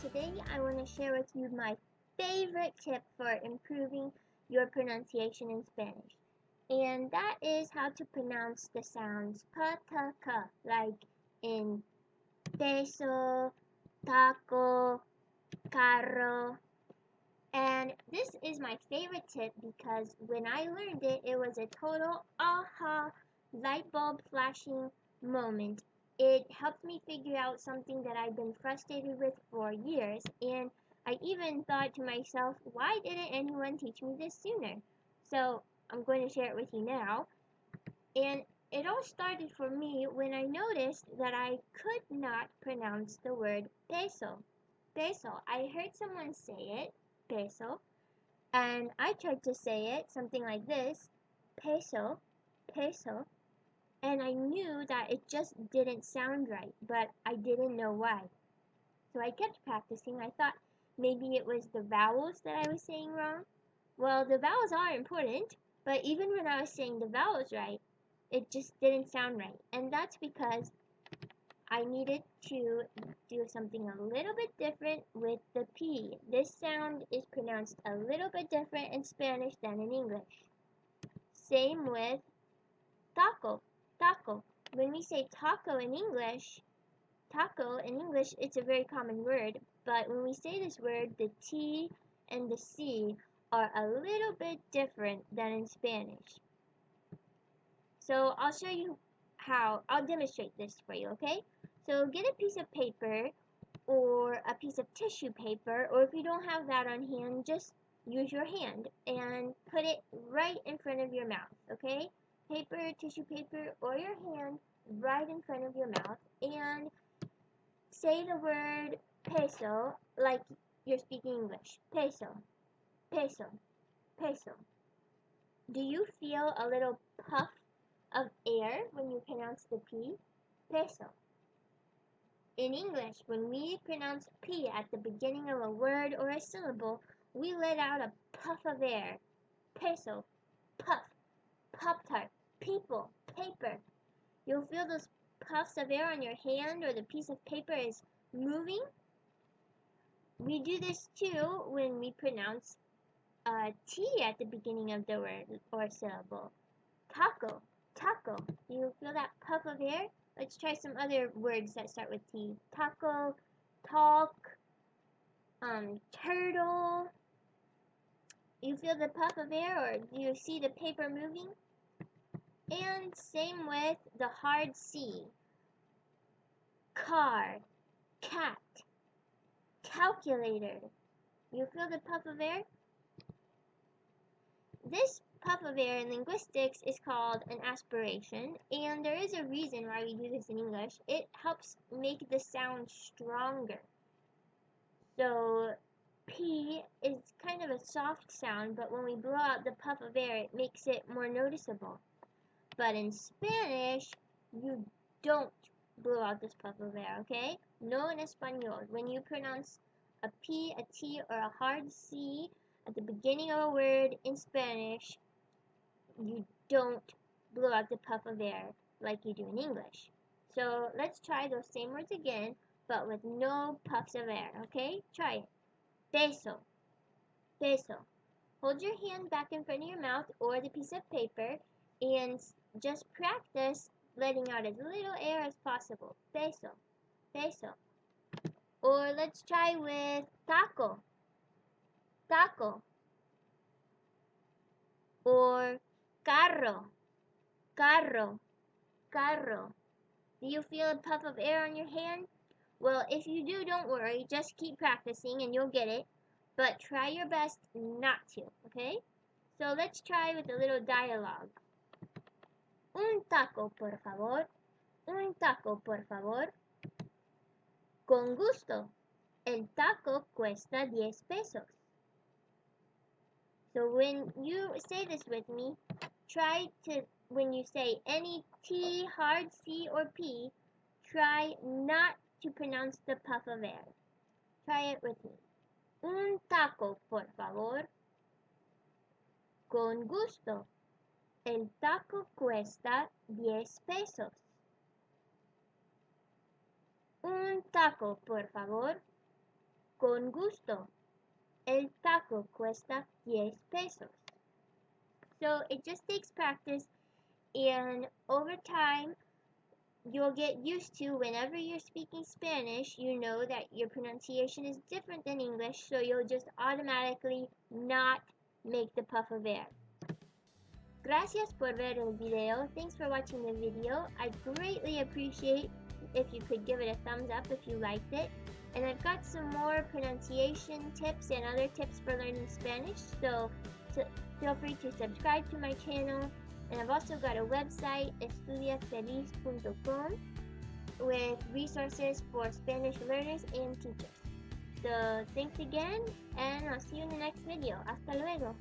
today I want to share with you my favorite tip for improving your pronunciation in Spanish. And that is how to pronounce the sounds PTK, like in peso, taco, carro. And this is my favorite tip because when I learned it, it was a total aha light bulb flashing moment. It helped me figure out something that I've been frustrated with for years, and I even thought to myself, why didn't anyone teach me this sooner? So I'm going to share it with you now. And it all started for me when I noticed that I could not pronounce the word peso. Peso. I heard someone say it, peso, and I tried to say it something like this, peso, peso, and I knew that it just didn't sound right, but I didn't know why. So I kept practicing. I thought maybe it was the vowels that I was saying wrong. Well, the vowels are important, but even when I was saying the vowels right, it just didn't sound right. And that's because I needed to do something a little bit different with the P. This sound is pronounced a little bit different in Spanish than in English. Same with taco, taco. When we say taco in English, it's a very common word, but when we say this word, the T and the C are a little bit different than in Spanish. So I'll show you how, I'll demonstrate this for you, okay? So get a piece of paper or a piece of tissue paper, or if you don't have that on hand, just use your hand and put it right in front of your mouth, okay? Paper, tissue paper, or your hand right in front of your mouth, and say the word peso like you're speaking English. Peso, peso, peso. Do you feel a little puff of air when you pronounce the P? Peso. In English, when we pronounce P at the beginning of a word or a syllable, we let out a puff of air. Peso, puff, Pop-Tart, people, paper. You'll feel those puffs of air on your hand or the piece of paper is moving. We do this too when we pronounce T at the beginning of the word or syllable. Taco, taco. You feel that puff of air? Let's try some other words that start with T. Taco, talk, turtle. You feel the puff of air, or do you see the paper moving? And same with the hard C. Car, cat, calculator. You feel the puff of air? This puff of air in linguistics is called an aspiration, and there is a reason why we do this in English. It helps make the sound stronger. So P is kind of a soft sound, but when we blow out the puff of air, it makes it more noticeable. But in Spanish, you don't blow out this puff of air, okay? No en español. When you pronounce a P, a T, or a hard C at the beginning of a word in Spanish, you don't blow out the puff of air like you do in English. So let's try those same words again, but with no puffs of air, okay? Try it. Peso, peso. Hold your hand back in front of your mouth or the piece of paper and just practice letting out as little air as possible. Peso, peso. Or let's try with taco, taco. Or carro, carro, carro. Do you feel a puff of air on your hand? Well, if you do, don't worry. Just keep practicing and you'll get it. But try your best not to, okay? So let's try with a little dialogue. Un taco, por favor. Un taco, por favor. Con gusto. El taco cuesta 10 pesos. So when you say this with me, try to, when you say any T, hard C, or P, try not to pronounce the puff of air. Try it with me. Un taco, por favor. Con gusto. El taco cuesta 10 pesos. Un taco, por favor. con gusto. El taco cuesta 10 pesos. So it just takes practice, and over time, you'll get used to whenever you're speaking Spanish, you know that your pronunciation is different than English, so you'll just automatically not make the puff of air. Gracias por ver el video. Thanks for watching the video. I'd greatly appreciate if you could give it a thumbs up if you liked it. And I've got some more pronunciation tips and other tips for learning Spanish, so feel free to subscribe to my channel. And I've also got a website, estudiafeliz.com, with resources for Spanish learners and teachers. So thanks again, and I'll see you in the next video. Hasta luego.